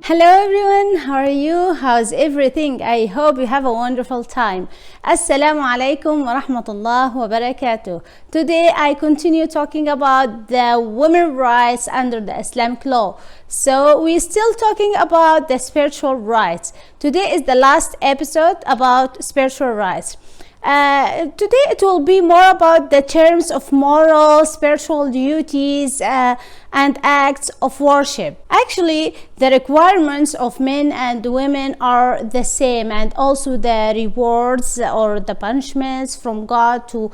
Hello everyone, how are you? How's everything? I hope you have a wonderful time. Assalamu alaikum wa rahmatullah wa barakatuh. Today I continue talking about the women's rights under the Islamic law. So we're still talking about the spiritual rights. Today is the last episode about spiritual rights. Today it will be more about the terms of moral, spiritual duties and acts of worship. Actually, the requirements of men and women are the same, and also the rewards or the punishments from God to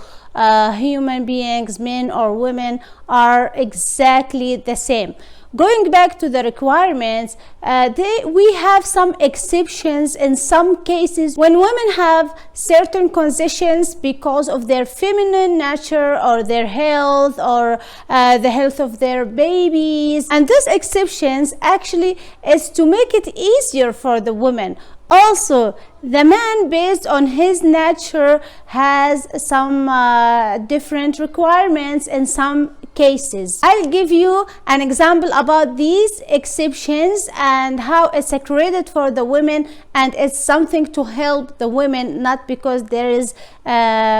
human beings, men or women, are exactly the same. Going back to the requirements, we have some exceptions in some cases when women have certain conditions because of their feminine nature or their health or the health of their babies. And those exceptions actually is to make it easier for the woman. Also, the man, based on his nature, has some different requirements in some cases. I'll give you an example about these exceptions and how it's a credit for the women, and it's something to help the women, not because there is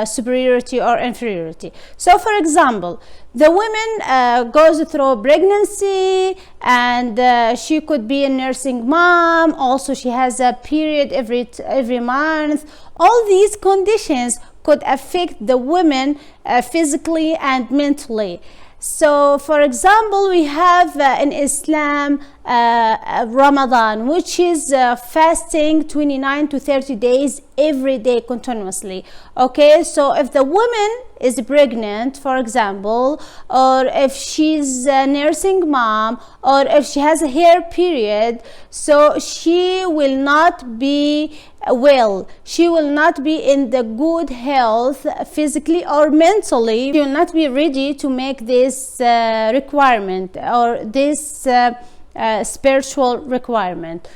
superiority or inferiority. So, for example, the woman goes through pregnancy, and she could be a nursing mom. Also, she has a period every month. All these conditions could affect the woman physically and mentally. So, for example, we have in Islam Ramadan, which is fasting 29 to 30 days every day continuously. Okay, so if the woman is pregnant, for example, or if she's a nursing mom, or if she has a hair period, so she will not be well, she will not be in the good health physically or mentally. She will not be ready to make this requirement or this spiritual requirement.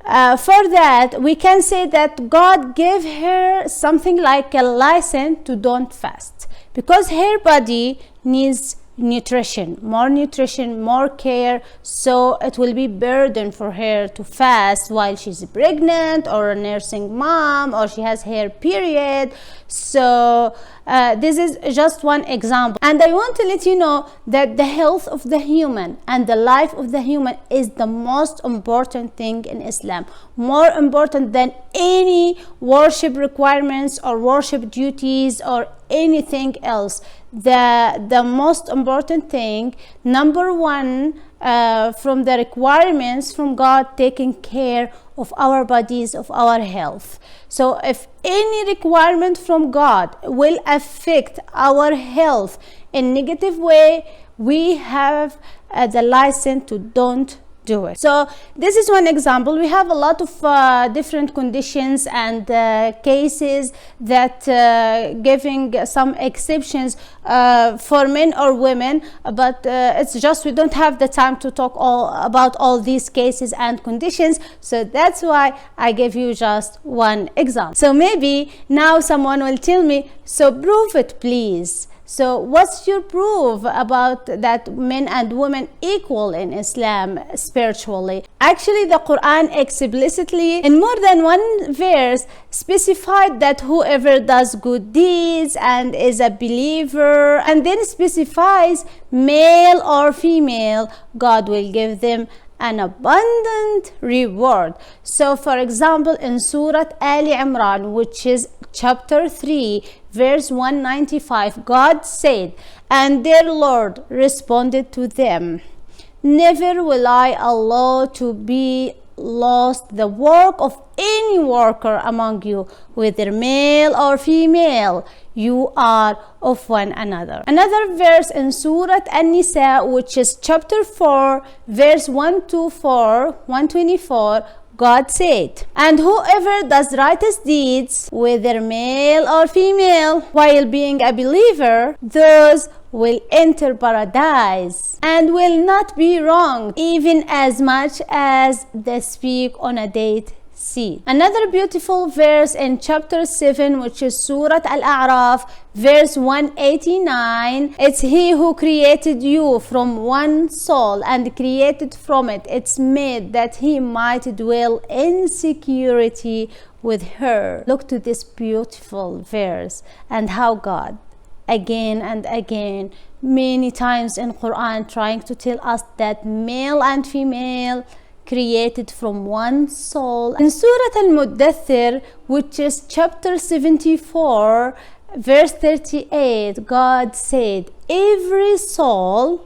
For that, we can say that God gave her something like a license to don't fast, because her body needs nutrition, more care, so it will be burden for her to fast while she's pregnant or a nursing mom or she has her period. So this is just one example, and I want to let you know that the health of the human and the life of the human is the most important thing in Islam, more important than any worship requirements or worship duties or anything else. The most important thing, number one, from the requirements from God, taking care of our bodies, of our health. So if any requirement from God will affect our health in negative way, we have the license to don't do it. So this is one example. We have a lot of different conditions and cases that giving some exceptions for men or women, but it's just we don't have the time to talk about all these cases and conditions, so that's why I gave you just one example. So maybe now someone will tell me, so prove it please. So what's your proof about that men and women equal in Islam spiritually? Actually, the Quran explicitly in more than one verse specified that whoever does good deeds and is a believer, and then specifies male or female, God will give them an abundant reward. So for example, in Surah Ali Imran, which is chapter 3 verse 195, God said, and their Lord responded to them, never will I allow to be lost the work of any worker among you, whether male or female, you are of one another. Another verse in Surah An-Nisa, which is chapter 4 verse 124, God said, and whoever does righteous deeds, whether male or female, while being a believer, those will enter paradise and will not be wronged even as much as they speak on a date seed. Another beautiful verse in chapter 7, which is Surah Al-A'raf, verse 189. It's He who created you from one soul and created from it its mate, that He might dwell in security with her. Look to this beautiful verse and how God again and again, many times in Quran, trying to tell us that male and female created from one soul. In Surah Al-Muddathir, which is chapter 74, verse 38, God said, every soul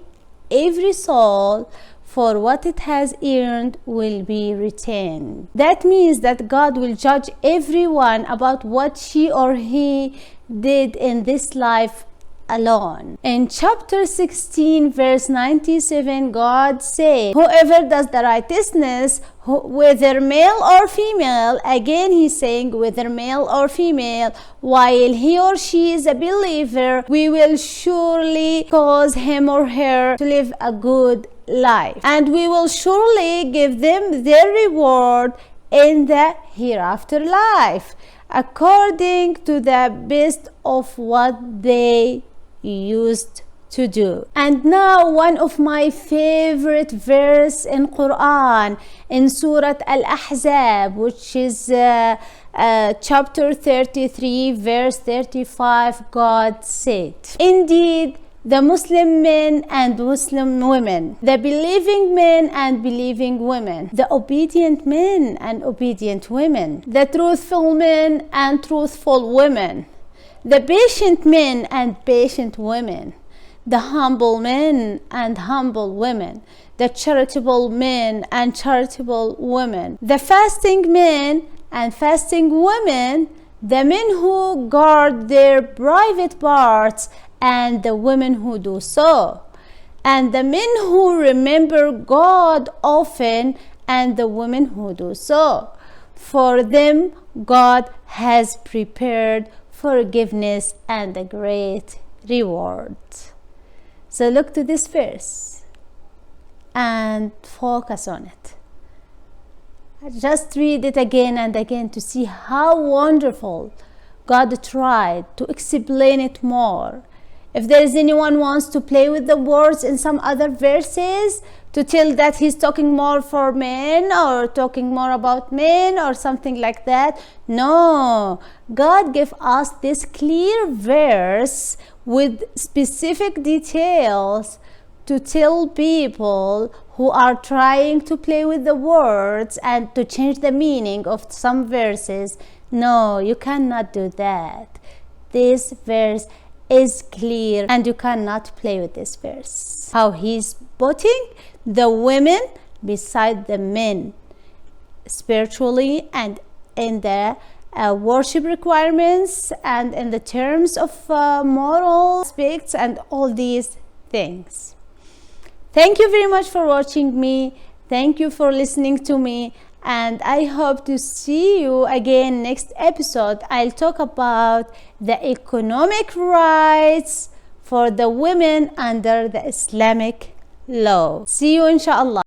for what it has earned will be retained. That means that God will judge everyone about what she or he did in this life alone. In chapter 16, verse 97, God said, whoever does the righteousness, whether male or female, again he's saying whether male or female, while he or she is a believer, we will surely cause him or her to live a good life, and we will surely give them their reward in the hereafter life, according to the best of what they used to do. And now one of my favorite verse in Quran, in Surah Al-Ahzab, which is chapter 33, verse 35, God said, indeed, the Muslim men and Muslim women, the believing men and believing women, the obedient men and obedient women, the truthful men and truthful women, the patient men and patient women, the humble men and humble women, the charitable men and charitable women, the fasting men and fasting women, the men who guard their private parts and the women who do so, and the men who remember God often and the women who do so. For them God has prepared forgiveness and a great reward. So look to this verse and focus on it. Just read it again and again to see how wonderful God tried to explain it more. If there is anyone wants to play with the words in some other verses to tell that he's talking more for men or talking more about men or something like that, no, God gave us this clear verse with specific details to tell people who are trying to play with the words and to change the meaning of some verses. No, you cannot do that. This verse is clear and you cannot play with this verse. How he's putting the women beside the men spiritually and in the worship requirements and in the terms of moral aspects and all these things. Thank you very much for watching me. Thank you for listening to me, and I hope to see you again next episode. I'll talk about the economic rights for the women under the Islamic law. See you inshallah.